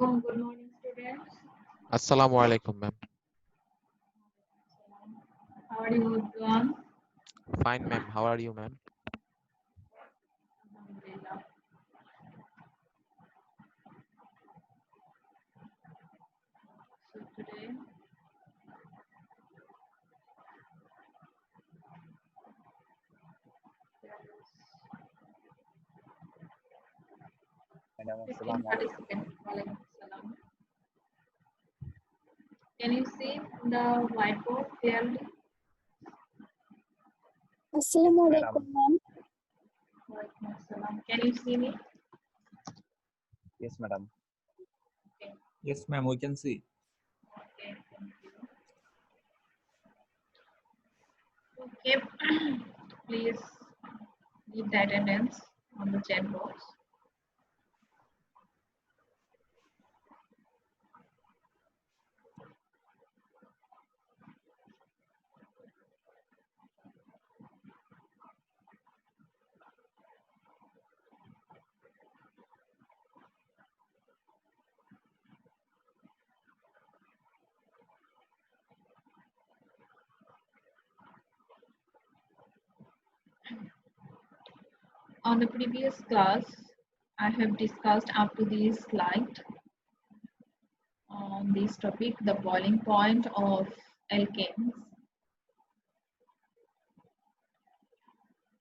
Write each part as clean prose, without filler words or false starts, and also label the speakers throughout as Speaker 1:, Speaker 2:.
Speaker 1: Good morning, students.
Speaker 2: Assalamu alaikum, ma'am.
Speaker 1: How are you doing?
Speaker 2: Fine, ma'am. How are you, ma'am?
Speaker 1: Alhamdulillah. So today, there
Speaker 3: Madam,
Speaker 1: is 15
Speaker 3: Assalamu alaikum.
Speaker 1: participants. Walaikum salam. Can you see the whiteboard clearly?
Speaker 3: Yes,
Speaker 4: Assalamualaikum,
Speaker 3: madam.
Speaker 4: ma'am.
Speaker 1: Walaikum salam. Can you see me?
Speaker 3: Yes, madam.
Speaker 1: Okay.
Speaker 5: Yes, ma'am, we can see.
Speaker 1: Okay. Thank you. Okay. Please leave the attendance on the chat box. On the previous class, I have discussed up to this slide on this topic, the boiling point of alkanes.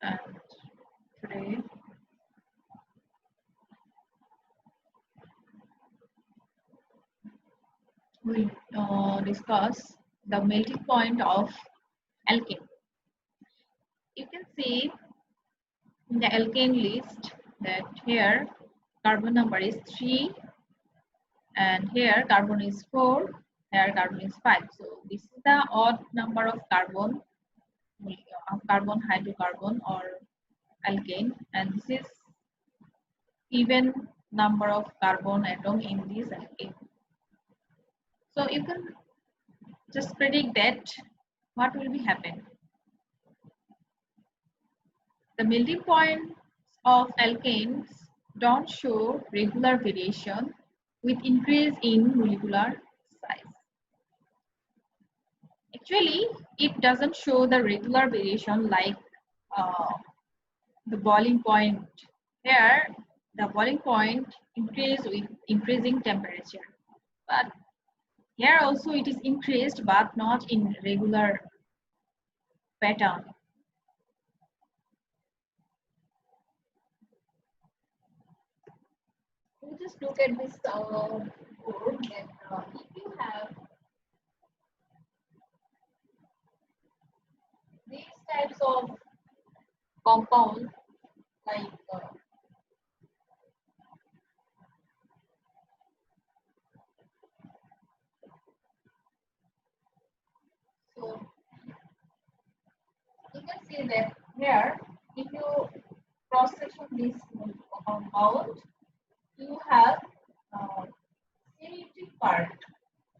Speaker 1: And today, we discuss the melting point of alkane. You can see in the alkane list that here carbon number is 3 and here carbon is 4, here carbon is 5. So this is the odd number of carbon, hydrocarbon or alkane, and this is even number of carbon atom in this alkane. So you can just predict that what will be happen. The melting points of alkanes don't show regular variation with increase in molecular size. Actually, it doesn't show the regular variation like the boiling point. Here, the boiling point increase with increasing temperature. But here also it is increased but not in regular pattern. We just look at this board that if you have these types of compounds like so you can see that here if you cross section this compound you have symmetric part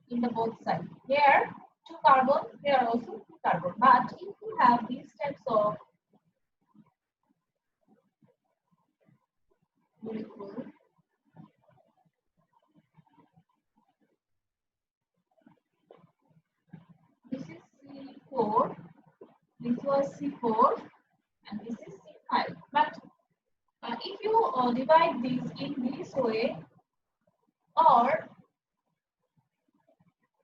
Speaker 1: in the both sides. Here two carbon, here also two carbon. But if you have these types of molecule, this is C4, this was C4, and this is C5. But if you divide these in this way or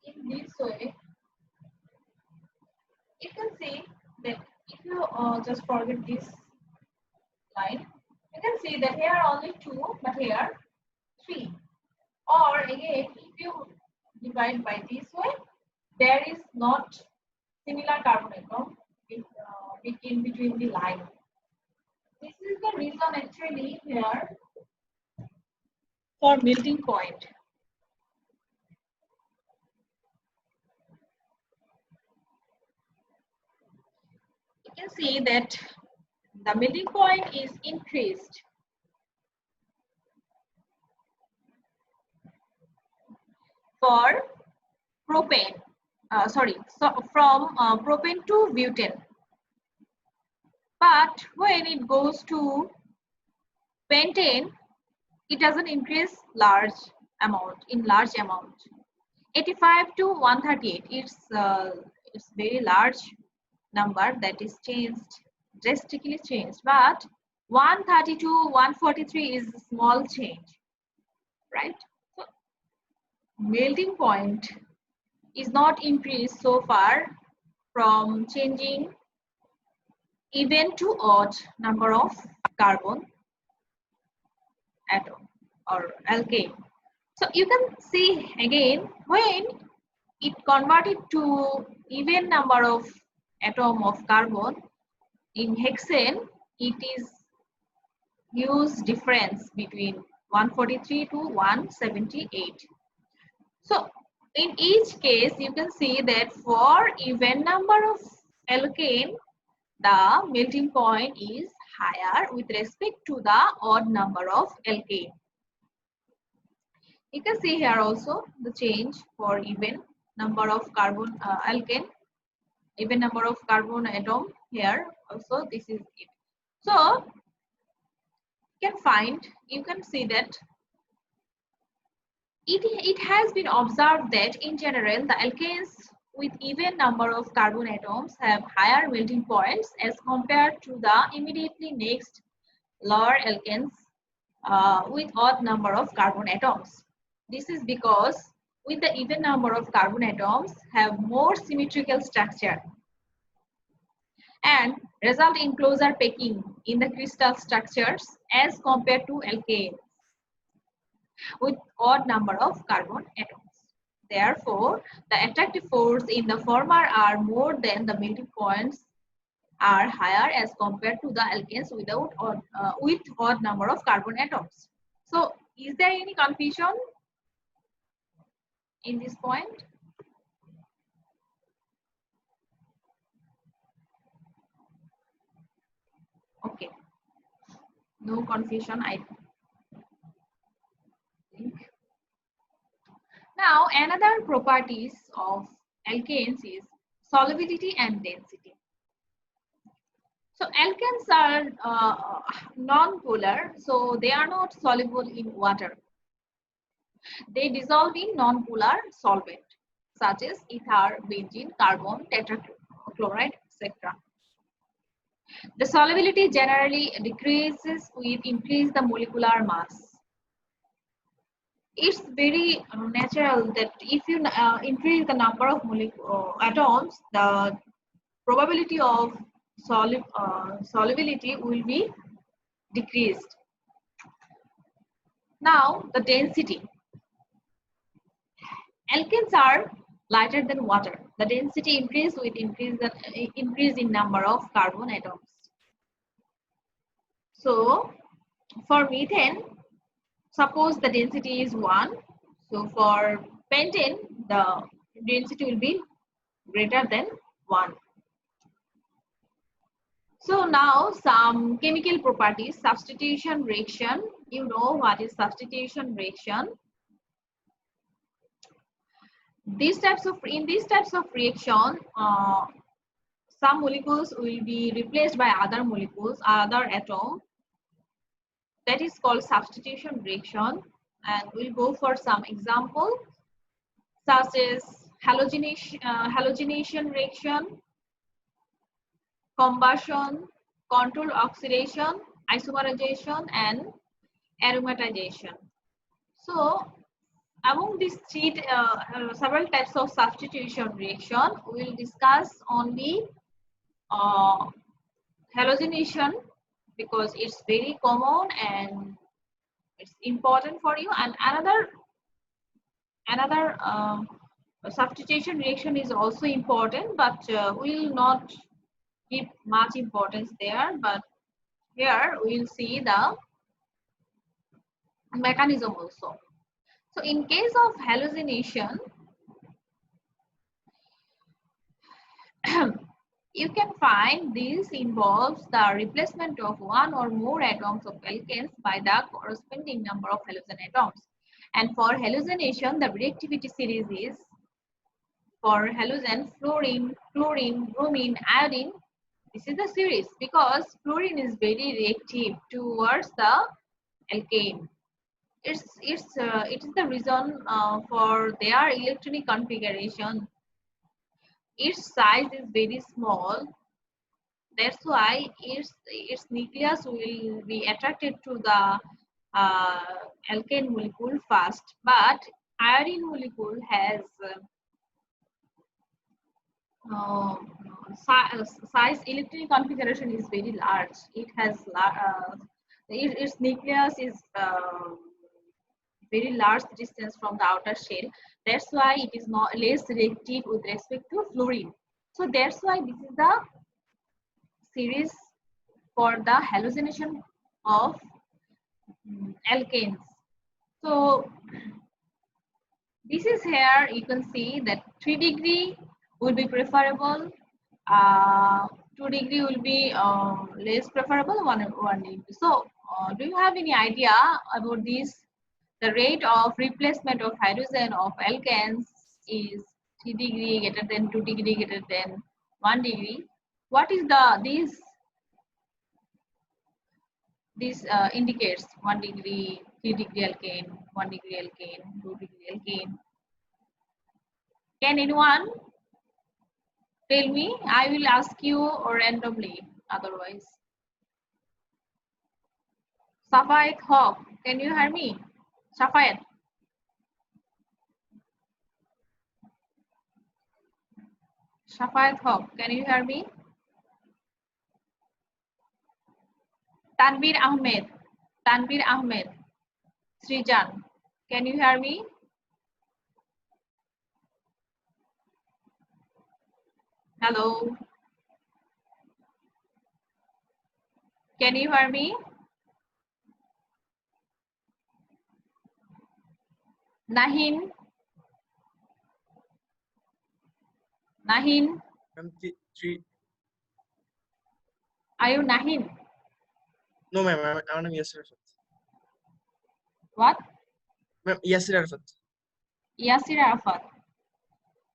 Speaker 1: in this way, you can see that if you just forget this line, you can see that here only 2, but here 3. Or again, if you divide by this way, there is not similar carbon atom in between the line. This is the reason actually here for melting point. You can see that the melting point is increased for propane. From propane to butane. But when it goes to pentane, it doesn't increase large. amount, in large amount. 85 to 138, it's very large number that is changed, drastically changed. But 132, 143 is a small change, right? So melting point is not increased so far from changing even to odd number of carbon atom or alkane. So you can see again, when it converted to even number of atom of carbon in hexane, it is huge difference between 143 to 178. So in each case, you can see that for even number of alkane, the melting point is higher with respect to the odd number of alkane. You can see here also the change for even number of carbon alkane, even number of carbon atom here also this is it. So you can see that it has been observed that in general the alkanes with even number of carbon atoms have higher melting points as compared to the immediately next lower alkanes with odd number of carbon atoms. This is because with the even number of carbon atoms have more symmetrical structure and result in closer packing in the crystal structures as compared to alkanes with odd number of carbon atoms. Therefore, the attractive force in the former are more than the melting points are higher as compared to the alkanes without with odd number of carbon atoms. So, is there any confusion in this point? Okay, no confusion, I think. Now, another properties of alkanes is solubility and density. So alkanes are non-polar, so they are not soluble in water. They dissolve in non-polar solvent such as ether, benzene, carbon, tetrachloride, etc. The solubility generally decreases with increase the molecular mass. It's very natural that if you increase the number of atoms, the probability of solubility will be decreased. Now, the density. Alkanes are lighter than water. The density increase with increase in number of carbon atoms. So, for methane, suppose the density is 1. So, for pentane, the density will be greater than 1. So, now some chemical properties, substitution reaction. You know what is substitution reaction. In these types of reaction, some molecules will be replaced by other molecules, other atom. That is called substitution reaction, and we'll go for some examples such as halogenation reaction, combustion, controlled oxidation, isomerization, and aromatization. So, among these several types of substitution reaction, we will discuss only halogenation because it's very common and it's important for you. And another substitution reaction is also important, but we will not give much importance there. But here we will see the mechanism also. So in case of halogenation, you can find this involves the replacement of one or more atoms of alkanes by the corresponding number of halogen atoms. And for halogenation, the reactivity series is for halogen, fluorine, chlorine, bromine, iodine. This is the series because fluorine is very reactive towards the alkane. it is the reason for their electronic configuration. Its size is very small. That's why its nucleus will be attracted to the alkane molecule first. But iodine molecule has uh, size electronic configuration is very large. It has its nucleus is very large distance from the outer shell. That's why it is not less reactive with respect to fluorine. So that's why this is the series for the hallucination of alkanes. So this is here you can see that 3 degree will be preferable, 2 degree will be less preferable, 1 degree. So do you have any idea about this? The rate of replacement of hydrogen of alkanes is 3 degree greater than 2 degree greater than 1 degree. What is this indicates 1 degree, 3 degree alkane, 1 degree alkane, 2 degree alkane. Can anyone tell me? I will ask you randomly otherwise. Safayat Hawk, can you hear me? Safayat. Safayat Hawk, can you hear me? Tanvir Ahmed. Tanvir Ahmed. Srijan, can you hear me? Hello. Can you hear me? Nahin. Nahin.
Speaker 4: Three.
Speaker 1: Are you Nahin?
Speaker 4: No, ma'am. I'm Yasir Arafat.
Speaker 1: What?
Speaker 4: Ma'am, Yasir Arafat.
Speaker 1: Yasir Arafat.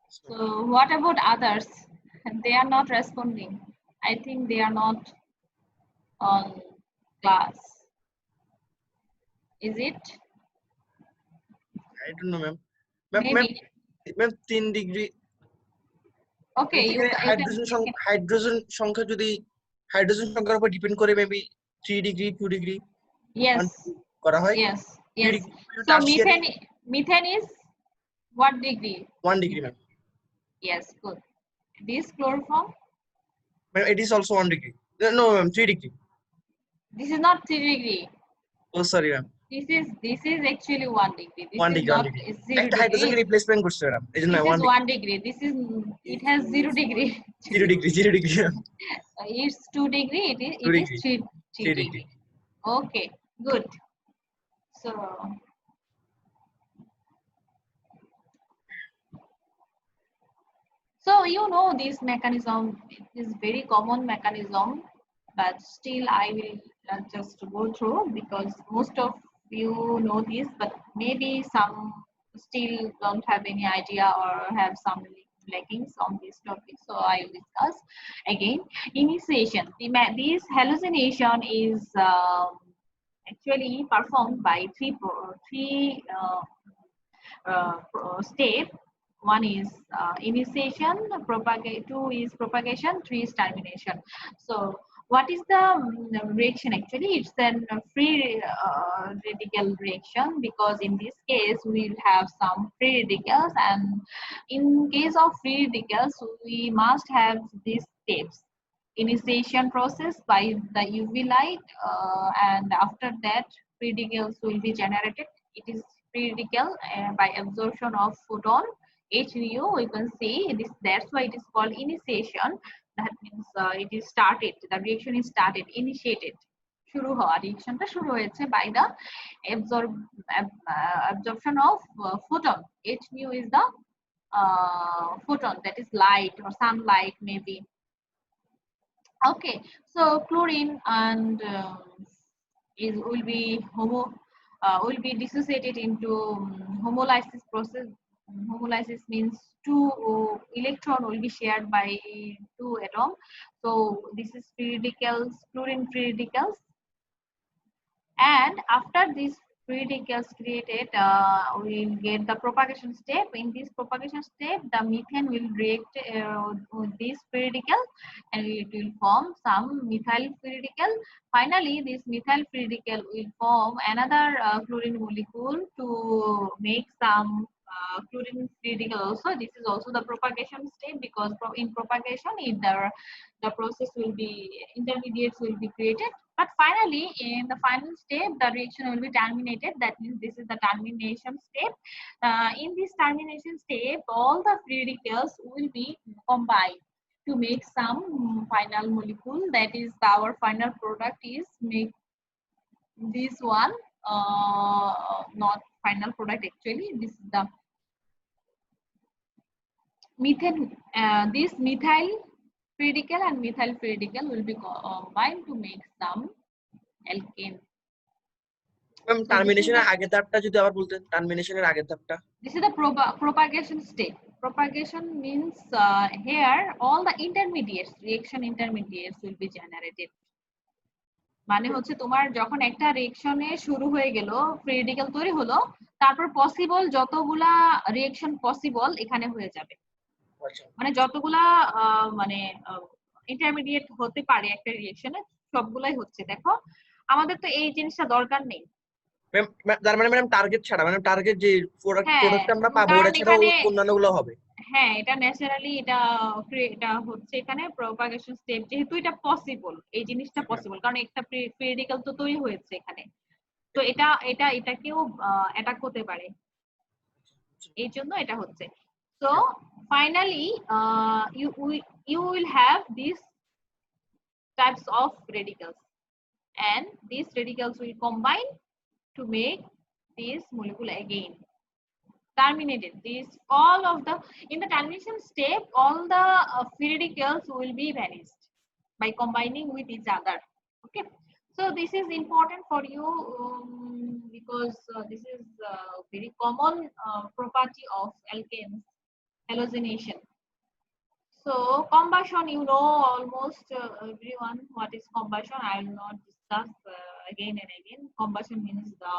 Speaker 1: So what about others? They are not responding. I think they are not on class. Is it?
Speaker 4: I don't know, ma'am. Ma'am,
Speaker 1: Maybe.
Speaker 4: 3 degree.
Speaker 1: Okay, you can.
Speaker 4: Hydrogen সংখ্যা যদি hydrogen সংখ্যার উপর depend করে maybe 3 degree 2 degree
Speaker 1: Yes.
Speaker 4: করা হয়
Speaker 1: Yes. Yes. So
Speaker 4: tertiary-
Speaker 1: methane is what degree?
Speaker 4: 1 degree, ma'am.
Speaker 1: Yes, good. This chloroform?
Speaker 4: Ma'am, it is also 1 degree. No, ma'am, 3 degree.
Speaker 1: This is not 3 degree.
Speaker 4: Oh, sorry, ma'am.
Speaker 1: This is actually 1 degree. This
Speaker 4: 1
Speaker 1: is
Speaker 4: degree,
Speaker 1: not
Speaker 4: 1 degree.
Speaker 1: is 0
Speaker 4: একটা hydrogen
Speaker 1: degree.
Speaker 4: Replacement করছে ma'am এজন্য
Speaker 1: This is
Speaker 4: 1
Speaker 1: 1 degree. This is it has 0 degree.
Speaker 4: 0 degree 0 degree.
Speaker 1: It's 2 degree. It is
Speaker 4: 2 degree.
Speaker 1: 3 degree. Okay, good. So you know this mechanism is very common mechanism, but still I will just go through because most of you know this, but maybe some still don't have any idea or have some lackings on this topic. So I will discuss again. Initiation. This hallucination is actually performed by three steps. One is initiation, two is propagation, three is termination. So what is the reaction? Actually it's a free radical reaction, because in this case we will have some free radicals, and in case of free radicals we must have these steps: initiation process by the UV light, and after that free radicals will be generated. It is free radical by absorption of photon H nu. You can see this, that's why it is called initiation. That means it is started, the reaction is started, initiated, shuru howa, reaction ta shuru hoyeche by the absorption of photon. H nu is the photon, that is light or sunlight maybe. Okay, so chlorine and will be dissociated into homolysis process. Homolysis means two electron will be shared by two atoms. So this is free radicals, chlorine free radicals. And after these free radicals created, we'll get the propagation step. In this propagation step, the methane will react with this free radical and it will form some methyl free radical. Finally, this methyl free radical will form another chlorine molecule to make some chlorine free radical also. This is also the propagation step, because in propagation the process will be, intermediates will be created. But finally, in the final step, the reaction will be terminated. That means this is the termination step. In this termination step, all the free radicals will be combined to make some final molecule. That is, our final product is make this one, not final product actually. This is the methane. This methyl free radical and methyl free radical will be combined to make some alkane.
Speaker 4: Ma'am টার্মিনেশনের আগের ধাপটা যদি আবার বলতেন, টার্মিনেশনের আগের ধাপটা।
Speaker 1: This is the propagation step. Propagation means here all the intermediates, reaction intermediates will be generated. মানে হচ্ছে তোমার যখন একটা রিঅ্যাকশনে শুরু হয়ে গেল, ফ্রি রেডিক্যাল তৈরি হলো, তারপর পসিবল যতগুলা রিঅ্যাকশন পসিবল এখানে হয়ে যাবে। মানে যতগুলা মানে ইন্টারমিডিয়েট হতে পারে একটা রিঅ্যাকশনে, সবগুলাই হচ্ছে। দেখো আমাদের তো এই জিনিসটা দরকার নেই।
Speaker 4: তার মানে ম্যাডাম টার্গেট ছাড়া, মানে টার্গেট যে প্রোডাক্ট আমরা পাবো ওটা ছাড়া অন্যান্যগুলো হবে।
Speaker 1: হ্যাঁ, এটা ন্যাচারালি এটা হচ্ছে এখানে প্রপাগেশন স্টেপ, যেহেতু এটা পসিবল, এই জিনিসটা পসিবল, কারণ একটা ফ্রি রেডিক্যাল তো তৈরি হয়েছে এখানে, তো এটাকেও অ্যাটাক করতে পারে, এই জন্য এটা হচ্ছে। So finally you will have these types of radicals, and these radicals will combine to make this molecule again terminated. All of the, in the termination step, all the free radicals will be vanished by combining with each other. Okay, so this is important for you because this is very common property of alkanes, halogenation. So combustion, you know almost everyone what is combustion. I will not discuss again and again. Combustion means the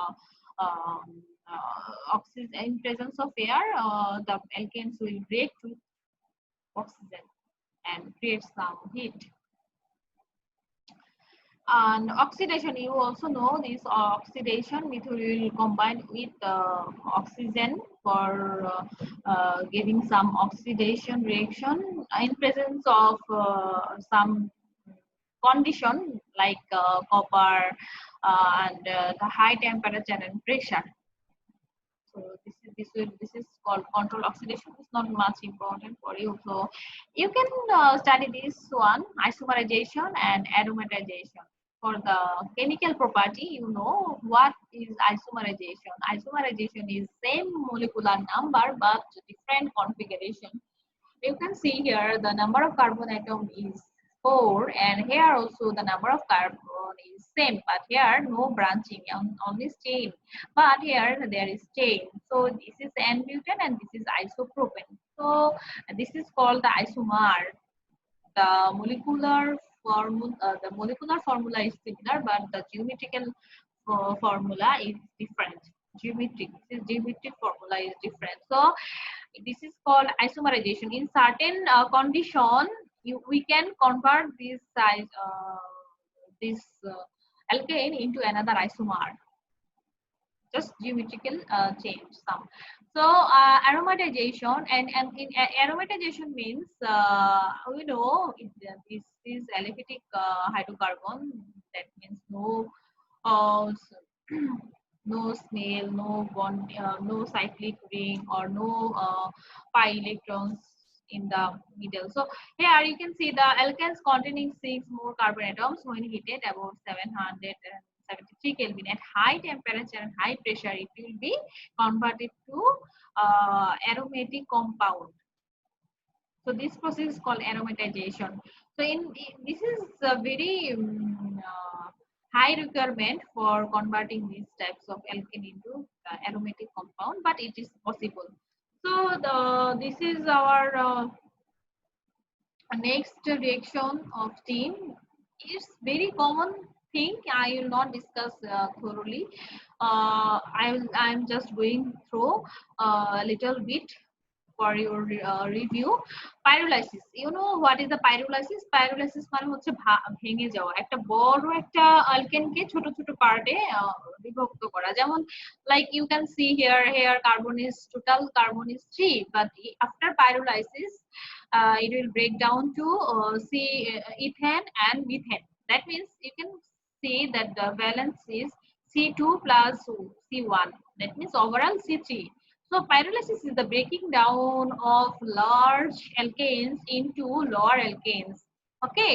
Speaker 1: oxygen, in presence of air, the alkanes will react with oxygen and create some heat. And oxidation, you also know this oxidation method will combine with oxygen for giving some oxidation reaction in presence of some condition like copper and the high temperature and pressure. So this is called control oxidation. It's not much important for you, so you can study this one, isomerization and aromatization. For the chemical property, you know what is isomerization. Isomerization is same molecular number but different configuration. You can see here the number of carbon atom is 4, and here also the number of carbon is same, but here no branching, only chain, but here there is chain. So this is N-butane and this is isopropane. So this is called the isomer. The molecular formula is similar, but the geometrical formula is different. Geometric formula is different. So this is called isomerization. In certain condition, we can convert this alkane into another isomer. Just geometrical change some. So aromatization, and in aromatization means we know this is aliphatic hydrocarbon. That means no no smell, no bond, no cyclic ring, or no pi electrons in the middle. So here you can see the alkanes containing 6 more carbon atoms when heated about 773 Kelvin at high temperature and high pressure, it will be converted to aromatic compound. So this process is called aromatization. So this is a very high requirement for converting these types of alkane into aromatic compound, but it is possible. So this is our next reaction of steam. It's very common thing. I will not discuss thoroughly. I'm just going through a little bit for your review. Pyrolysis, you know what is the pyrolysis? Pyrolysis মানে হচ্ছে ভেঙে যাওয়া, একটা বড় একটা আলকেনকে ছোট ছোট পার্টে বিভক্ত করা। যেমন like you can see here carbon is total carbon is 3, but after pyrolysis it will break down to ethane and methane. That means you can see that the balance is C2 plus C1, that means overall C3. So pyrolysis is the breaking down of large alkanes into lower alkanes. Okay,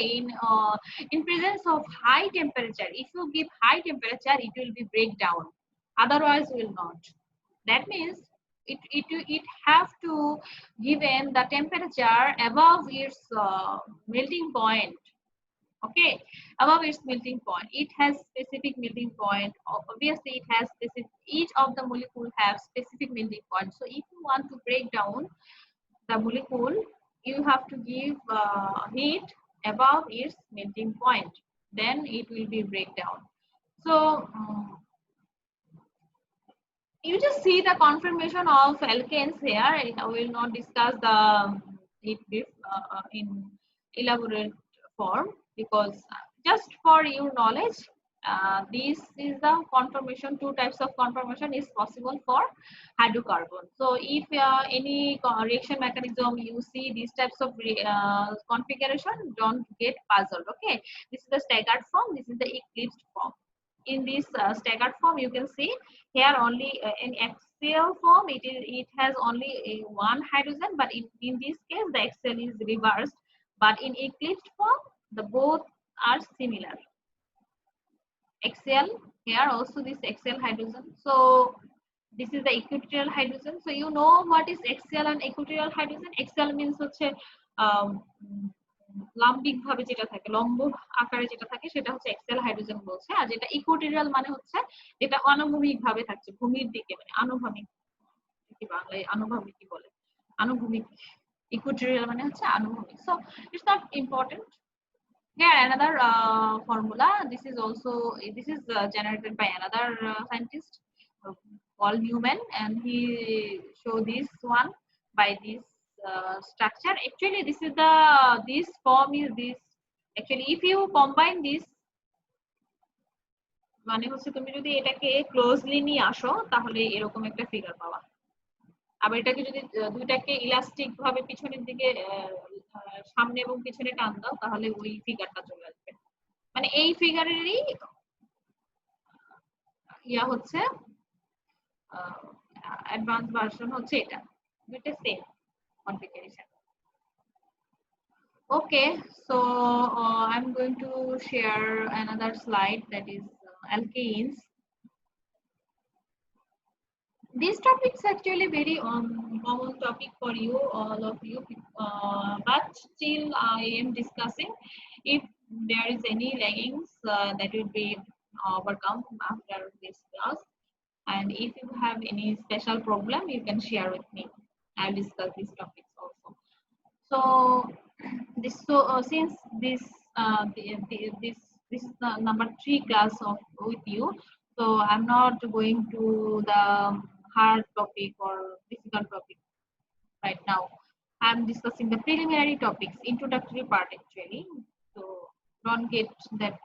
Speaker 1: in presence of high temperature, if you give high temperature, it will be breakdown. Otherwise, will not. That means it have to given the temperature above its melting point. Okay, above its melting point, it has specific melting point. Obviously it has specific, each of the molecule have specific melting point. So if you want to break down the molecule, you have to give heat above its melting point, then it will be breakdown. So you just see the conformation of alkanes here. I will not discuss the it in elaborate form, because just for your knowledge, this is the conformation. Two types of conformation is possible for hydrocarbon. So if any reaction mechanism you see these types of configuration, don't get puzzled. Okay, this is the staggered form, this is the eclipsed form. In this staggered form, you can see here only in axial form it has only one hydrogen, but in this case the axial is reversed. But in eclipsed form, the both are similar. Axial, here also this axial hydrogen. So this is the equatorial hydrogen. So you know what is axial and equatorial hydrogen? Axial means হচ্ছে লাম্বিক ভাবে যেটা থাকে, লম্ব আকারে যেটা থাকে সেটা হচ্ছে অ্যাক্সিয়াল হাইড্রোজেন বলছে। আর যেটা ইকুয়াটোরিয়াল মানে হচ্ছে যেটা অনুভূমিক ভাবে থাকছে, ভূমির দিকে, মানে আনুভূমিক, কি বাংলায় আনুভূমিক কি বলে, আনুভূমিক। ইকুয়াটোরিয়াল মানে হচ্ছে আনুভূমিক। So it's not important. Here another formula. This is generated by another scientist Paul Newman, and he showed this one by this structure. Actually this form is this. Actually if you combine this, মানে হচ্ছে তুমি যদি এটাকে closely নিয়ে আসো তাহলে এরকম একটা ফিগার পাবা। আবার এটাকে যদি দুইটাকে ইলাস্টিক ভাবে পিছনের দিকে সামনে এবং পিছনে টান দাও তাহলে ওই ফিগারটা চলে আসবে। মানে এই ফিগারেরই ইয়া হচ্ছে অ্যাডভান্স ভার্সন হচ্ছে এটা, দুইটা same configuration. Okay, so I'm going to share another slide, that is alkanes. This topic is actually very common topic for you, all of you, but still I am discussing. If there is any laggings, that will be overcome after this class. And if you have any special problem, you can share with me. I'll discuss these topics also. So since this is the number 3 class with you, so I'm not going to the hard topic or difficult topic right now. I'm discussing the preliminary topics, introductory part actually. So don't get that,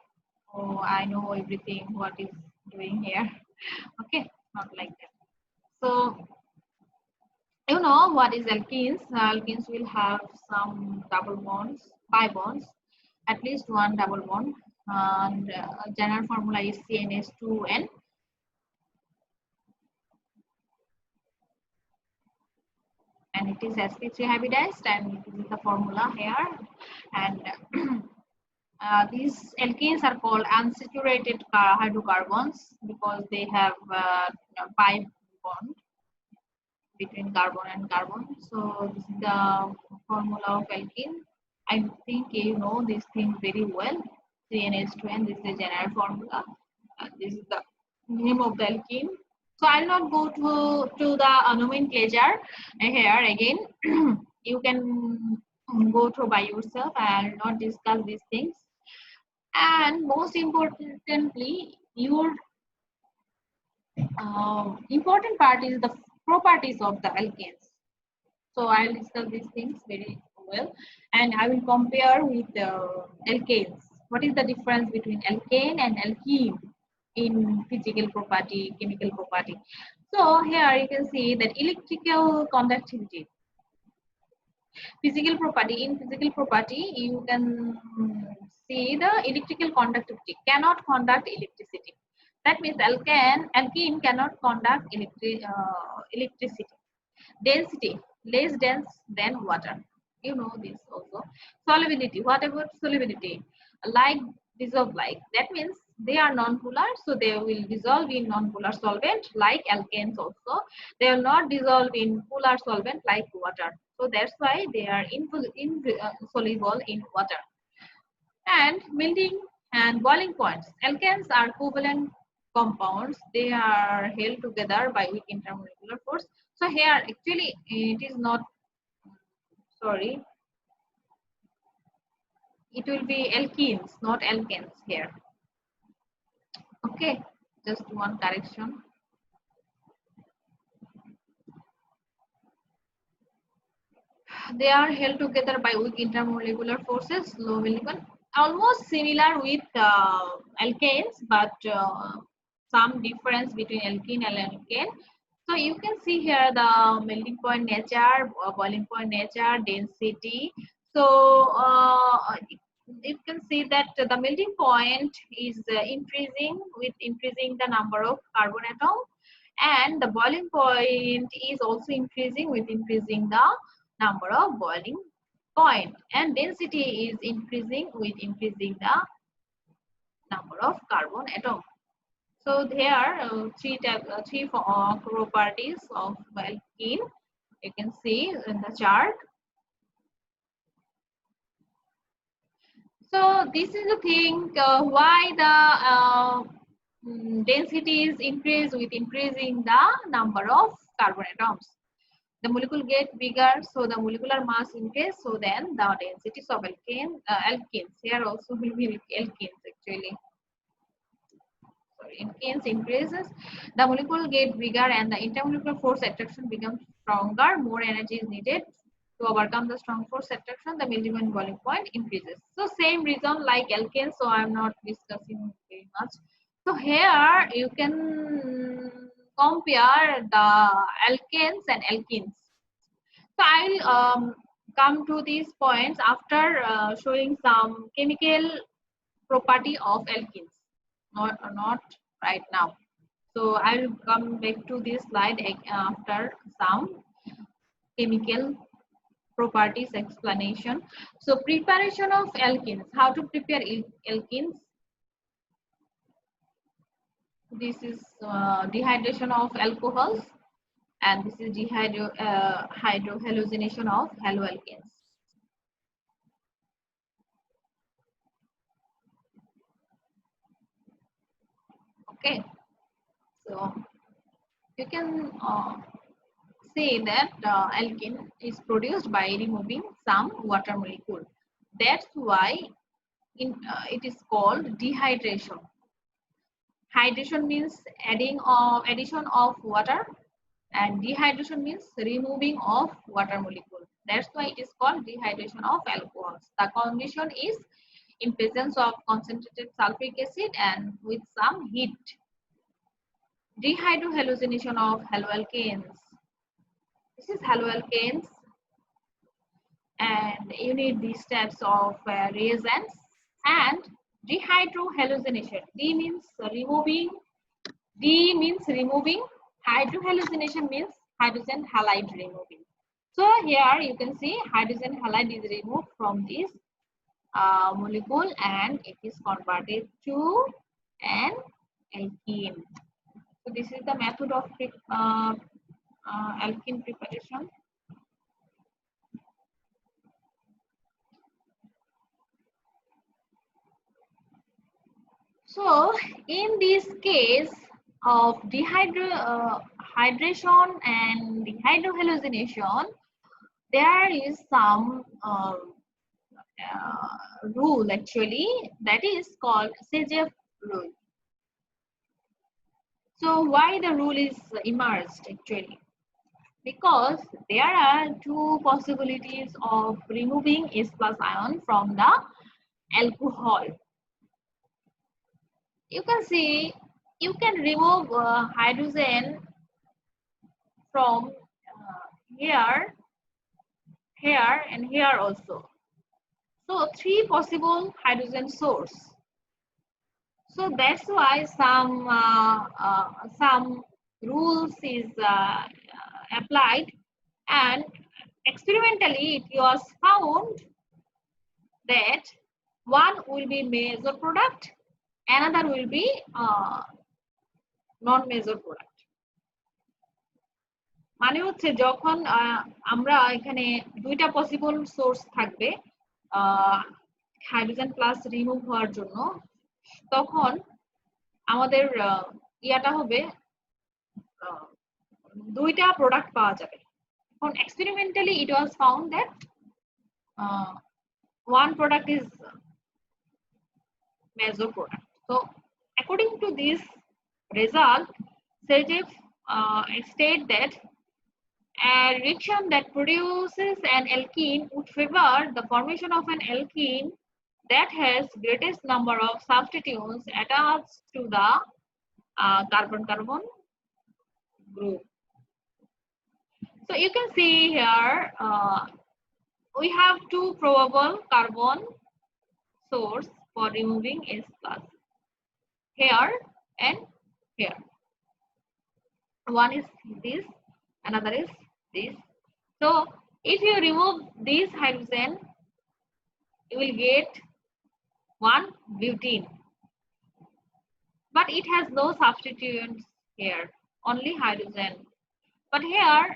Speaker 1: oh I know everything what is doing here. Okay, not like that. So you know what is alkenes. Alkenes will have some double bonds, pi bonds, at least one double bond, and general formula is CnH2n. And it is sp3 hybridized, and this is the formula here. And these alkenes are called unsaturated hydrocarbons because they have pi bond between carbon and carbon. So this is the formula of alkene. I think you know this thing very well. CnH2n, this is the general formula. This is the name of the alkene. So I'll not go to the nomenclature here again. You can go through by yourself. I'll not discuss these things. And most importantly, your important part is the properties of the alkanes. So I'll discuss these things very well, and I will compare with alkanes. What is the difference between alkane and alkene in physical property, chemical property? So here you can see that electrical conductivity. Physical property. In physical property, you can see the electrical conductivity cannot conduct electricity. That means alkene cannot conduct electricity. Density, less dense than water. You know this also. Solubility. What about solubility? Like dissolve like. That means they are non-polar, so they will dissolve in non-polar solvent like alkanes also. They will not dissolve in polar solvent like water. So that's why they are insoluble in water. And melting and boiling points. Alkanes are covalent compounds. They are held together by weak intermolecular force. So here actually it is not, sorry, it will be alkenes, not alkanes here. Okay, just one correction. They are held together by weak intermolecular forces, low molecular, almost similar with alkanes, but some difference between alkene and alkane. So you can see here the melting point nature, boiling point nature, density. So you can see that the melting point is increasing with increasing the number of carbon atom, and the boiling point is also increasing with increasing the number of boiling point, and density is increasing with increasing the number of carbon atom. So there are three properties of alkene. You can see in the chart. So this is the thing why the density is increased with increasing the number of carbon atoms. The molecule get bigger, so the molecular mass increase, so then the densities of alkenes here also will be alkenes actually. Alkenes increases, the molecule get bigger and the intermolecular force attraction becomes stronger. More energy is needed to overcome the strong force attraction. The melting point boiling point increases. So same reason like alkanes, so I'm not discussing very much. So here you can compare the alkanes and alkenes. So I'll come to these points after showing some chemical property of alkenes. Not right now. So I'll come back to this slide after some chemical properties explanation. So preparation of alkenes. How to prepare alkenes? This is dehydration of alcohols, and this is hydrohallucination of haloalkanes. Okay, so you can say that alkene is produced by removing some water molecule. That's why it is called dehydration. Hydration means addition of water, and dehydration means removing of water molecule. That's why it is called dehydration of alcohols. The condition is in presence of concentrated sulfuric acid and with some heat. Dehydrohallucination of haloalkanes. This is haloalkanes, and you need these types of reagents. And dehydrohallucination. D means removing. Hydrohallucination means hydrogen halide removing. So here you can see hydrogen halide is removed from this molecule and it is converted to an alkene. So this is the method of alkene preparation. So in this case of hydration and dehydrohallucination, there is some rule actually that is called CJF rule. So why the rule is emerged actually? Because there are two possibilities of removing H plus ion from the alcohol. You can see you can remove hydrogen from here, here and here also. So 3 possible hydrogen source. So that's why some rules is applied, and experimentally it was found that one will be major product, another will be non-major product. মানে হচ্ছে যখন আমরা এখানে দুইটা possible source থাকবে hydrogen plus remove হওয়ার জন্য, তখন আমাদের ইয়াটা হবে দুইটা প্রোডাক্ট পাওয়া যাবে। এখন experimentally it was found that one product is major product. So according to this result, Sergev state that a reaction that produces an alkene would favor the formation of an alkene that has greatest number of substituents attached to the carbon-carbon group. So you can see here we have 2 probable carbon source for removing H plus, here and here. One is this, another is this. So if you remove this hydrogen, you will get 1 butene, but it has no substituents here, only hydrogen. But here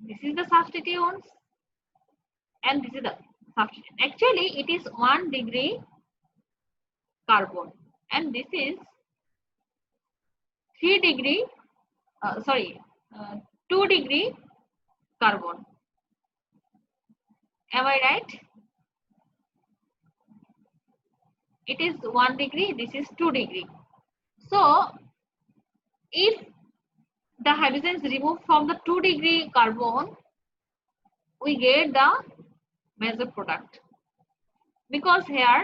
Speaker 1: this is the substituents and this is the substituent. Actually it is 1 degree carbon and this is 2 degree carbon. Am I right? It is 1 degree, this is 2 degree. So if the hydrogen is removed from the 2 degree carbon, we get the major product, because here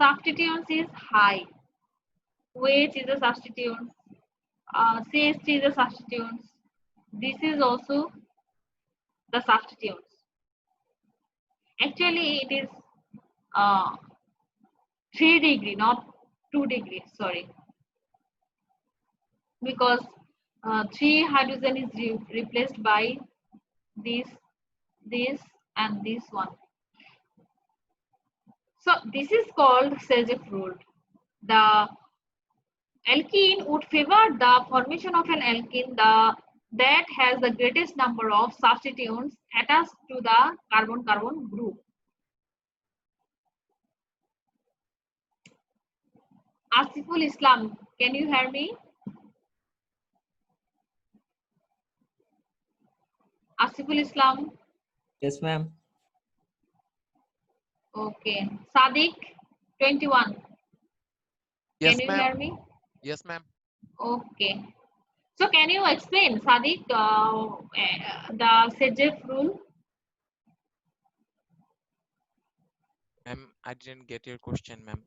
Speaker 1: substituents is high. OH is a substituent, CH3 is a substituent, this is also the substituents. Actually it is 3 degree, not 2 degree, sorry, because 3 hydrogen is replaced by this and this one. So this is called Sergev rule. The alkene would favor the formation of an alkene that has the greatest number of substituents attached to the carbon-carbon group. Asiful Islam, can you hear me? Asiful Islam.
Speaker 5: Yes, ma'am.
Speaker 1: Okay. Sadiq, 21.
Speaker 2: Yes,
Speaker 1: Can you
Speaker 2: ma'am.
Speaker 1: hear me?
Speaker 2: Yes, ma'am.
Speaker 1: Okay. So can you explain, Sadiq, the Sergev rule?
Speaker 2: Ma'am, I didn't get your question, ma'am.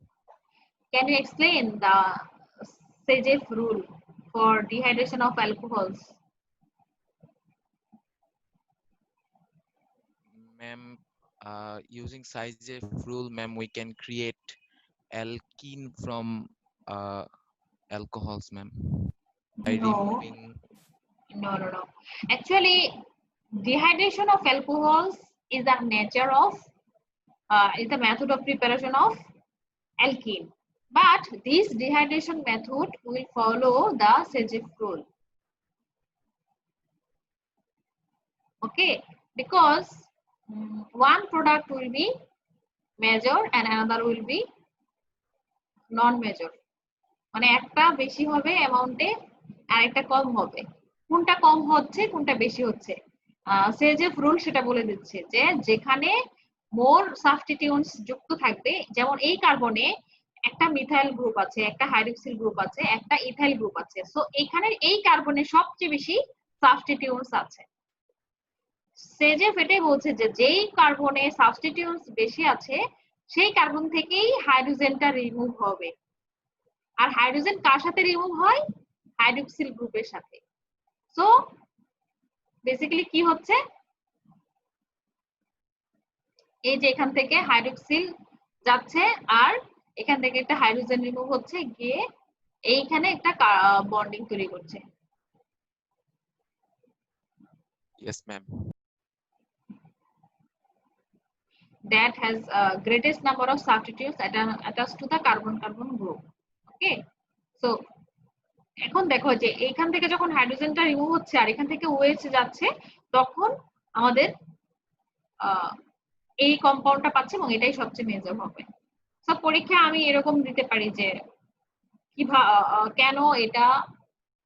Speaker 1: Can you explain the Sergev rule for dehydration of alcohols?
Speaker 2: Ma'am, using Sergev rule, ma'am, we can create alkene from alcohols, ma'am. By
Speaker 1: No.
Speaker 2: removing.
Speaker 1: No. Actually, dehydration of alcohols is the nature of, is the method of preparation of alkene. But this dehydration method will follow the Sergev rule. Okay, because one product will be major and another will be non-major. মানে একটা বেশি হবে অ্যামাউন্টে আর একটা কম হবে, কোনটা কম হচ্ছে কোনটা বেশি হচ্ছে Sergev রুল সেটা বলে দিচ্ছে যে যেখানে মোর সাবস্টিটিউয়েন্টস যুক্ত থাকবে, যেমন এই কার্বনে একটা মিথাইল গ্রুপ আছে, একটা হাইড্রক্সিল গ্রুপ আছে, একটা ইথাইল গ্রুপ আছে। সো এখানে এই কার্বনে সবচেয়ে বেশি সাবস্টিটিউয়েন্টস আছে। সেজেফ এটাই বলছে যে যেই কার্বনে সাবস্টিটিউয়েন্টস বেশি আছে সেই কার্বন থেকেই হাইড্রোজেনটা রিমুভ হবে। আর হাইড্রোজেন কার সাথে রিমুভ হয়? হাইড্রক্সিল গ্রুপের সাথে। সো বেসিক্যালি কি হচ্ছে, এই যে এখান থেকে হাইড্রক্সিল যাচ্ছে আর এখান থেকে একটা হাইড্রোজেন রিমুভ হচ্ছে, গিয়ে এইখানে একটা বন্ডিং তৈরি করছে।
Speaker 2: Yes, ma'am.
Speaker 1: That has greatest number of substitutes attached to the carbon-carbon group. Okay, so এখন দেখো যে এইখান থেকে যখন হাইড্রোজেনটা রিমুভ হচ্ছে আর এখান থেকে OH যাচ্ছে, তখন আমাদের এই কম্পাউন্ডটা পাচ্ছে এবং এটাই সবচেয়ে মেজর হবে। সব পরীক্ষা আমি এরকম দিতে পারি যে কেন এটা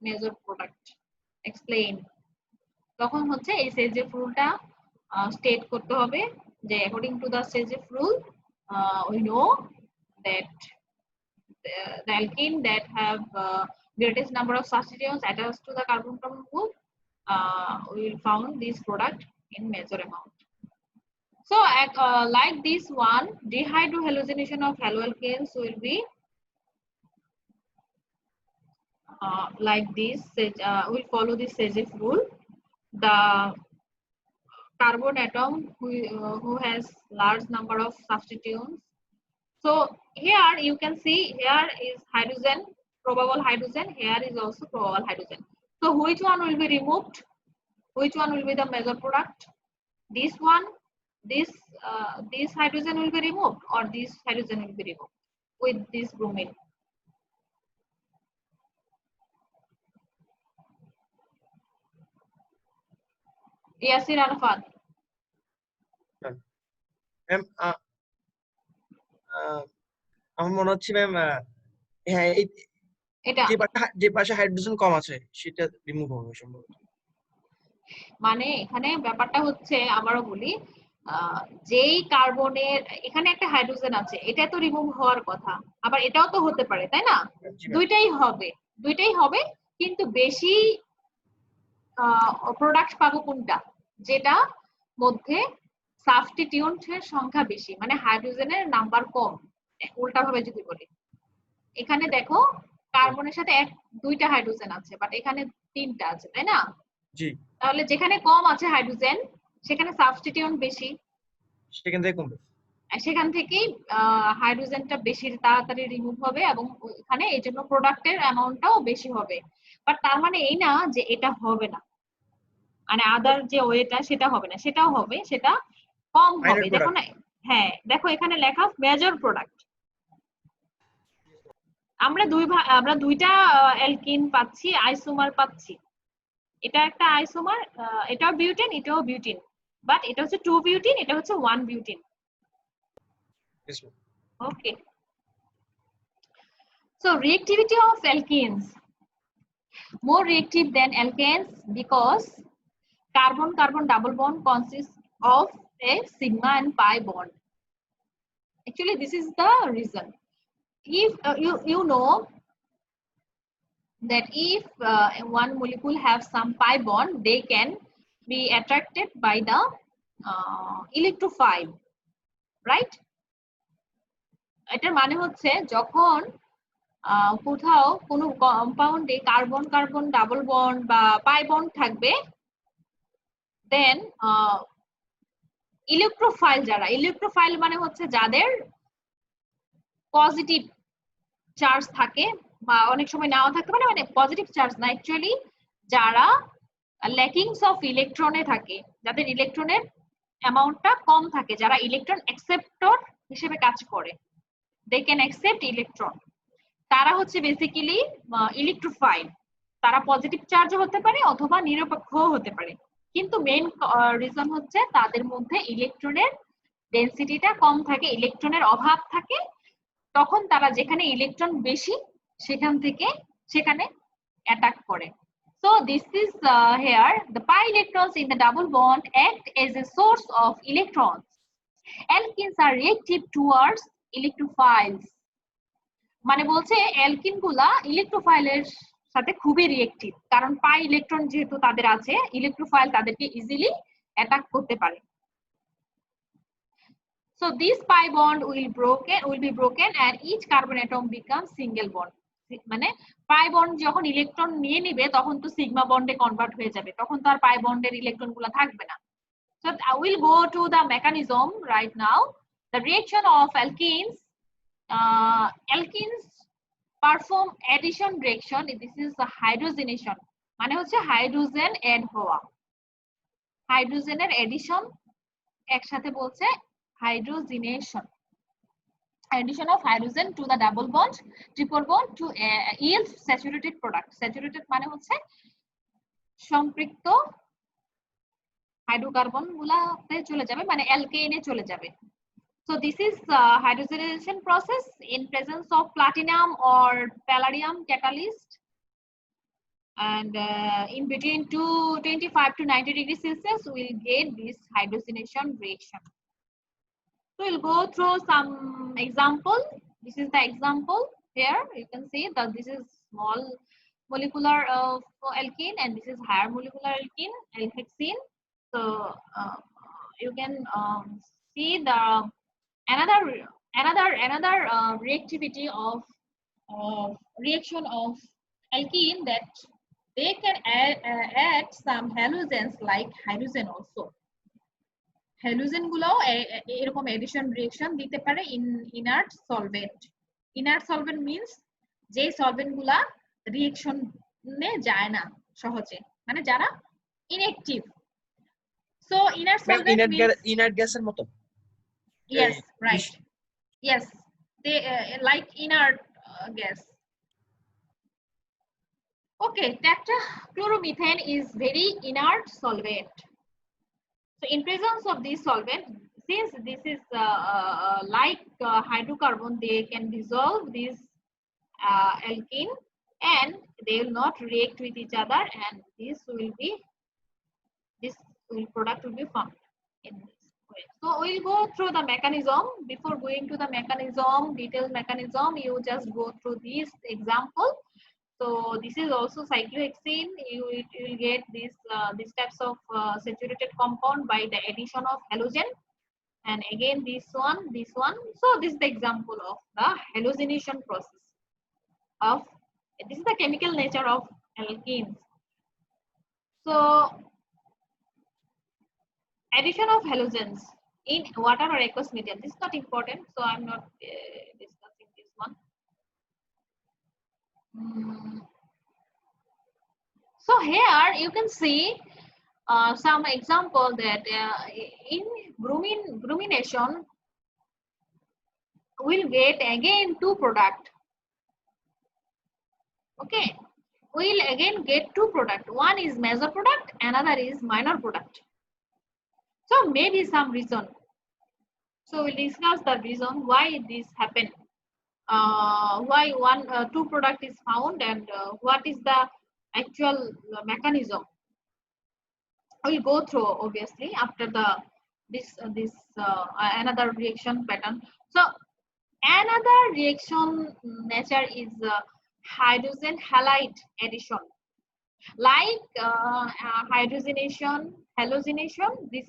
Speaker 1: মেজর প্রোডাক্ট, এক্সপ্লেইন। তখন হচ্ছে এই সেজেফ রুলটা স্টেট করতে হবে যে according to the Saytzeff rule we know that the alkene that have greatest number of substituents attached to the carbon-carbon group we will found this product in major amount. So like this one, dehydrohallucination of haloalkanes will be like this. We'll follow this SEJEF rule. The carbon atom who has large number of substituents. So here you can see, here is hydrogen, probable hydrogen, here is also probable hydrogen. So which one will be removed? Which one will be the major product? This one, this hydrogen will be removed, or this hydrogen will be removed with this bromine. Yasir Arafat.
Speaker 4: Ma'am আমার মনে হচ্ছে ma'am হ্যাঁ
Speaker 1: এটা
Speaker 4: যে পাশে hydrogen কম আছে সেটা remove হবে সম্ভবত।
Speaker 1: মানে এখানে ব্যাপারটা হচ্ছে, আবারও বলি, যেই কার্বনের এখানে একটা হাইড্রোজেন আছে, এটা তো রিমুভ হওয়ার কথা, আবার এটাও তো হতে পারে, তাই না? দুইটাই হবে, কিন্তু বেশি প্রোডাক্ট পাবো কোনটা? যেটা মধ্যে সাবস্টিটিউয়েন্টের সংখ্যা বেশি, মানে হাইড্রোজেনের নাম্বার কম। উল্টা ভাবে যদি বলি, এখানে দেখো কার্বনের সাথে দুইটা হাইড্রোজেন আছে, বাট এখানে তিনটা আছে, তাই না?
Speaker 4: জি।
Speaker 1: তাহলে যেখানে কম আছে হাইড্রোজেন সেখানে সাবস্টিটিউয়েন্ট বেশি,
Speaker 4: সেখান থেকে কমবে,
Speaker 1: সেখান থেকেই হাইড্রোজেনটা বেশি তাড়াতাড়ি রিমুভ হবে এবং এখানে এই জন্য প্রোডাক্টের অ্যামাউন্টটাও বেশি হবে। বাট তার মানে এই না যে এটা হবে না, মানে আদার যে ওয়েটা সেটা হবে না, সেটাও হবে, সেটা কম হবে। দেখো না, হ্যাঁ দেখো এখানে লেখা মেজর প্রোডাক্ট। আমরা দুইটা অ্যালকিন পাচ্ছি, আইসোমার পাচ্ছি। এটা একটা আইসোমার, এটাও বিউটেন, এটাও বিউটিন, বাট এটা হচ্ছে 2 বিউটিন, এটা হচ্ছে 1 butene. Okay, so reactivity of alkenes, more reactive than alkanes because carbon-carbon double bond consists of a sigma and pi bond. Actually this is the reason. If you know that if one molecule have some pi bond, they can be attracted by the electrophile, right? এটার মানে হচ্ছে যখন কোথাও কোনো কম্পাউন্ডে carbon carbon double bond বা pi bond থাকবে, দেন electrophile মানে হচ্ছে যাদের পজিটিভ চার্জ থাকে বা অনেক সময় নাও থাকতে পারে, মানে পজিটিভ চার্জ না, অ্যাকচুয়ালি যারা ল্যাকিংস অফ ইলেকট্রনে থাকে, যাদের ইলেকট্রনের অ্যামাউন্টটা কম থাকে, যারা ইলেকট্রন অ্যাকসেপ্টর হিসেবে কাজ করে, they can accept electron, তারা হচ্ছে বেসিক্যালি ইলেকট্রোফাইল। তারা পজিটিভ চার্জ হতে পারে অথবা নিরপেক্ষ হতে পারে, কিন্তু মেইন রিজন হচ্ছে তাদের মধ্যে ইলেকট্রনের ডেনসিটিটা কম থাকে, ইলেকট্রনের অভাব থাকে, তখন তারা যেখানে ইলেকট্রন বেশি সেখানে অ্যাটাক করে। So this is here the pi electrons in the double bond act as a source of electrons. Alkenes are reactive towards electrophiles. মানে বলছে অ্যালকিন গুলা ইলেকট্রোফাইলের সাথে খুবই রিয়েক্টিভ, কারণ পাই ইলেকট্রন যেহেতু তাদের আছে, ইলেকট্রোফাইল তাদেরকে ইজিলি অ্যাটাক করতে পারে। So this pi bond will be broken and each carbon atom becomes single bond. মানে পাই বন্ড যখন ইলেকট্রন নিয়ে নিবে তখন তো সিগমা বন্ডে কনভার্ট হয়ে যাবে, তখন তো আর পাই বন্ডের ইলেকট্রন গুলো থাকবে না। So I will go to the mechanism right now. The reaction of alkenes. Alkenes perform addition reaction. This is the hydrogenation. মানে হচ্ছে হাইড্রোজেন এড হওয়া, হাইড্রোজেনের এডিশন, একসাথে বলছে hydrogenation. Addition of hydrogen to the double bond, triple bond to yield saturated product. Saturated মানে হচ্ছে সম্পৃক্ত hydrocarbon গুলাতে চলে যাবে, মানে অ্যালকেনে চলে যাবে। So this is hydrogenation process in presence of platinum or palladium catalyst, and in between 25 to 90 degrees Celsius we'll get this hydrogenation reaction. So we'll go through some example. This is the example. Here you can see that this is small molecular alkene and this is higher molecular alkene, alhexene. So you can see the another reactivity of reaction of alkene, that they can add some halogens like hydrogen also. Halogen গুলো এরকম addition reaction দিতে পারে in inert solvent. Inert solvent means যে solvent গুলা রিঅ্যাকশনে যায় না সহজে, মানে যারা inactive. So inert solvent means
Speaker 4: inert গ্যাসের মতো।
Speaker 1: Yes, right. Yes, they like inert gas. Okay, tetrachloromethane is very inert solvent. So in presence of this solvent, since this is like hydrocarbon, they can dissolve this alkene and they will not react with each other, and this product will be formed in this way. So we'll go through the mechanism. Before going to the mechanism, detailed mechanism, you just go through this example. So this is also cyclohexane. You will get these types of saturated compound by the addition of halogen, and again this one. So this is the example of the halogenation process of, this is the chemical nature of alkenes. So addition of halogens in water or aqueous medium, this is not important, so I'm not discussing this one. So here you can see some example that in brumination we'll get again two product. Okay, we'll again get two product. One is major product, another is minor product. So maybe some reason. So we'll discuss the reason why this happened. Why two product is found, and what is the actual mechanism. We'll go through obviously after this another reaction pattern. So another reaction nature is hydrogen halide addition, like hydrogenation, halogenation. This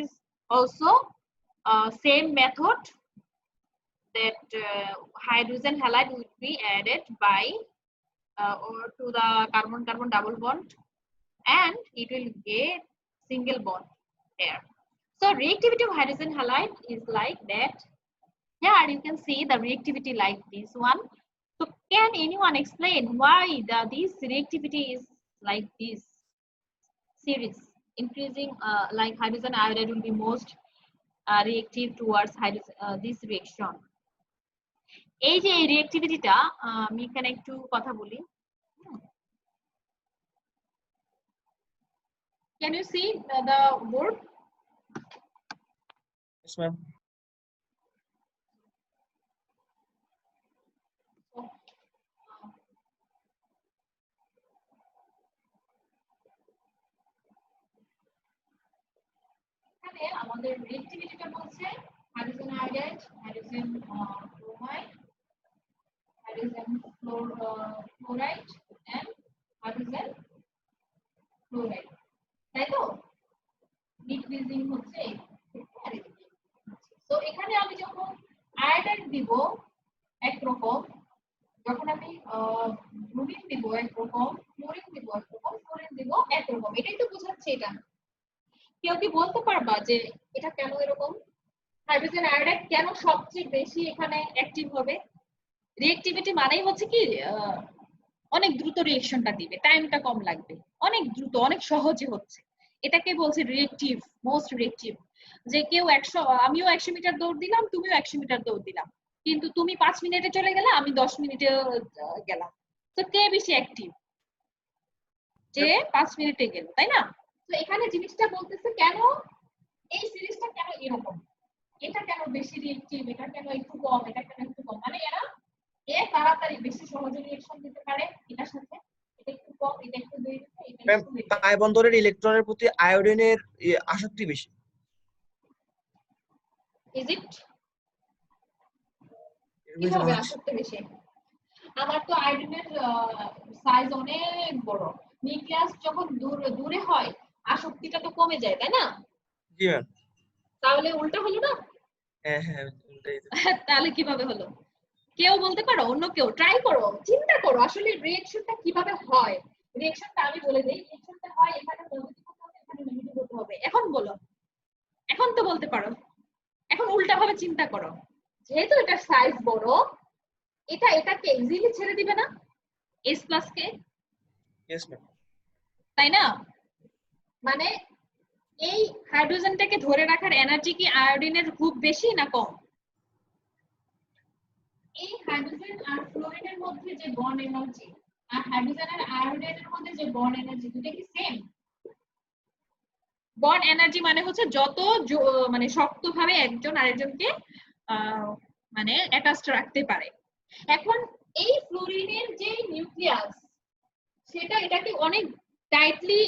Speaker 1: is also same method, that hydrogen halide will be added by or to the carbon-carbon double bond, and it will get single bond here. So reactivity of hydrogen halide is like that. Here you can see the reactivity like this one. So can anyone explain why this reactivity is like this series, increasing like hydrogen iodide will be most reactive towards hydrogen, this reaction. এই যে রিঅ্যাক্টিভিটিটা আমি এখানে একটু কথা বলি। Can you see the board?
Speaker 4: Yes, ma'am.
Speaker 1: এখানে আমাদের রিঅ্যাক্টিভিটিটা বলছে hydrogen iodide, hydrogen bromide, hydrogen fluoride and hydrogen fluoride, তাই তো? ডিক্রিজিং হচ্ছে তো এখানে আমি যখন আয়োডাইড দিব একরকম, যখন আমি ব্রোমিন দিব একরকম, ক্লোরিন দিব একরকম, ফ্লোরিন দিব একরকম, এটাই তো বোঝাচ্ছে এটা। কেউ কি বলতে পারবা যে এটা কেন এরকম? হাইড্রোজেন আয়োডাইড কেন সবচেয়ে বেশি এখানে অ্যাক্টিভ হবে? রিঅ্যাক্টিভিটি মানেই হচ্ছে কি অনেক দ্রুত রিঅ্যাকশনটা দিবে, টাইমটা কম লাগবে, অনেক দ্রুত, অনেক সহজে হচ্ছে, এটাকে বলছে রিঅ্যাক্টিভ, মোস্ট রিঅ্যাক্টিভ। যে কেউ 100, আমিও 100 মিটার দৌড় দিলাম, তুমিও 100 মিটার দৌড় দিলাম, কিন্তু তুমি 5 মিনিটে চলে গেলে, আমি 10 মিনিটে গেলাম, তো কে বেশি অ্যাক্টিভ? যে 5 মিনিটে গেল, তাই না? তো এখানে জিনিসটা বলতেছে কেন এই সিরিজটা কেন এরকম, এটা কেন বেশি রিঅ্যাক্টিভ, এটা কেন একটু কম, এটা কেন একটু কম, মানে এরা তাড়াতাড়ি বেশি সহজে রিঅ্যাকশন দিতে পারে এটার সাথে, এটা একটু কম, এটা একটু বেশি, এটা একটু বেশি।
Speaker 4: পাই বন্ধনের ইলেকট্রনের প্রতি আয়োডিনের আসক্তি বেশি।
Speaker 1: Is it? কিভাবে আসক্তি বেশি? আমার তো আয়োডিনের সাইজ অনেক বড়, নিউক্লিয়াস যখন দূরে হয় আসক্তিটা তো কমে যায়, তাই না?
Speaker 4: জি ম্যাম।
Speaker 1: তাহলে উল্টা হলো না?
Speaker 4: হ্যাঁ হ্যাঁ,
Speaker 1: তাহলে কিভাবে হলো? কেউ বলতে পারো? অন্য কেউ ট্রাই করো, চিন্তা করো আসলে রিঅ্যাকশনটা কিভাবে হয়। রিঅ্যাকশনটা আমি বলে দেই, রিঅ্যাকশনটা হয় এখানে পজিটিভ হতে হবে, এখানে নেগেটিভ হতে হবে। এখন বলো, এখন তো বলতে পারো, এখন উল্টা ভাবে চিন্তা করো, যেহেতু এটা সাইজ বড়, এটা এটাকে ইজিলি ছেড়ে দিবে না S+ কে,
Speaker 4: ইয়েস ম্যাম,
Speaker 1: তাই না? মানে এই হাইড্রোজেনটাকে ধরে রাখার এনার্জি কি আয়োডিনের খুব বেশি না কম? এই হাইড্রোজেন আর ফ্লোরিনের মধ্যে যে বন্ড এনার্জি আর হাইড্রোজেন আর আয়োডাইডের মধ্যে যে বন্ড এনার্জি, দুটো কি সেম? বন্ড এনার্জি মানে হচ্ছে যত মানে শক্তভাবে একজন আরেকজনকে মানে অ্যাটাচড রাখতে পারে। এখন এই ফ্লোরিনের যে নিউক্লিয়াস, সেটা এটাকে অনেক টাইটলি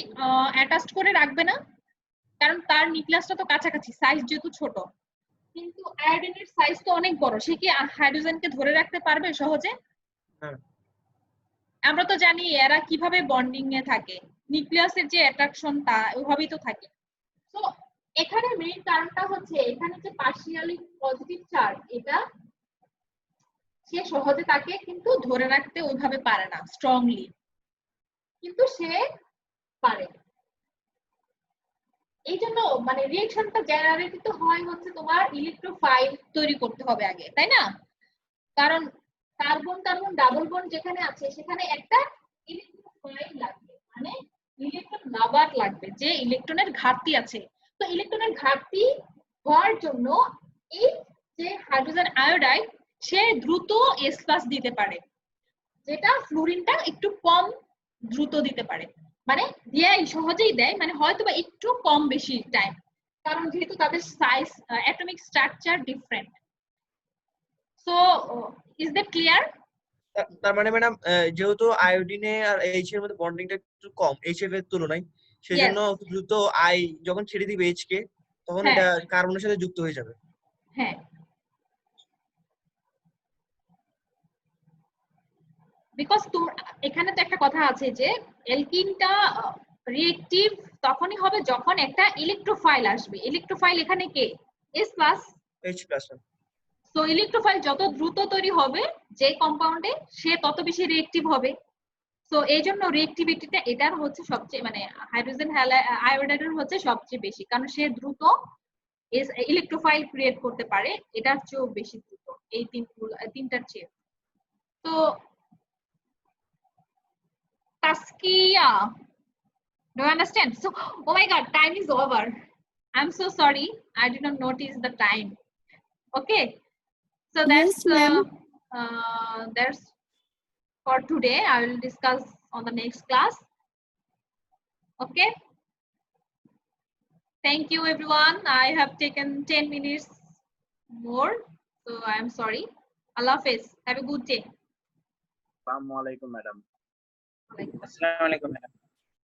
Speaker 1: অ্যাটাচড করে রাখবে না, কারণ তার নিউক্লিয়াসটা তো কাছাকাছি, সাইজ যেহেতু ছোট। কিন্তু আয়োডিনের সাইজ তো অনেক বড়, সে কি হাইড্রোজেনকে ধরে রাখতে পারবে সহজে? আমরা তো জানি এরা কিভাবে বন্ডিং এ থাকে, নিউক্লিয়াসের যে অ্যাট্রাকশন তা ওইভাবেই তো থাকে। তো এখানে মেইন কারণটা হচ্ছে এখানে যে পার্শিয়ালি পজিটিভ চার্জ, এটা সে সহজে তাকে কিন্তু ধরে রাখতে ওইভাবে পারে না স্ট্রংলি, কিন্তু সে পারে। এই জন্য মানে রিঅ্যাকশনটা জেনারেট হয় হচ্ছে তোমার ইলেকট্রোফাইল তৈরি করতে হবে আগে, তাই না? কারণ কার্বন কার্বন ডাবল বন্ড যেখানে আছে সেখানে একটা ইলেকট্রোফাইল লাগবে, মানে ইলেকট্রন লাভার লাগবে, যে ইলেকট্রনের ঘাটতি আছে। তো ইলেকট্রনের ঘাটতি হওয়ার জন্য এই যে হাইড্রোজেন আয়োডাইড সে দ্রুত S+ দিতে পারে, যেটা ফ্লোরিনটা একটু কম দ্রুত দিতে পারে, মানে দেয় সহজেই দেয়, মানে হয়তো বা একটু কম বেশি টাইম, কারণ যেহেতু তাদের size atomic structure different. So is that clear?
Speaker 4: তার মানে ম্যাডাম যেহেতু আয়োডিনে আর এইচ এর মধ্যে বন্ডিংটা একটু কম HF এর তুলনায়, সেজন্য দ্রুত আই যখন ছেড়ে দিবে H কে, তখন এটা কার্বনের সাথে যুক্ত হয়ে যাবে।
Speaker 1: হ্যাঁ, বিকজ এখানে তো একটা কথা আছে যে অ্যালকিনটা রিঅ্যাক্টিভ তখনই হবে যখন একটা ইলেকট্রোফাইল আসবে। ইলেকট্রোফাইল এখানে কে? S+।
Speaker 4: H+।
Speaker 1: সো ইলেকট্রোফাইল যত দ্রুত তৈরি হবে যে কম্পাউন্ডে, সে তত বেশি রিঅ্যাক্টিভ হবে। সো এই জন্য রিঅ্যাক্টিভিটিটা এটার হচ্ছে সবচেয়ে, মানে হাইড্রোজেন আয়োডাইডের হচ্ছে সবচেয়ে বেশি, কারণ সে দ্রুত ইলেকট্রোফাইল ক্রিয়েট করতে পারে, এটার চেয়েও বেশি দ্রুত এই তিনটার চেয়ে। তো Taskia, do you understand? So, oh my God, time is over. I'm so sorry, I did not notice the time. Okay, so that's that's for today. I will discuss on the next class. Okay, thank you everyone. I have taken 10 minutes more, so I am sorry. Allah Hafiz, have a good day.
Speaker 3: Assalamualaikum madam. Assalamualaikum madam.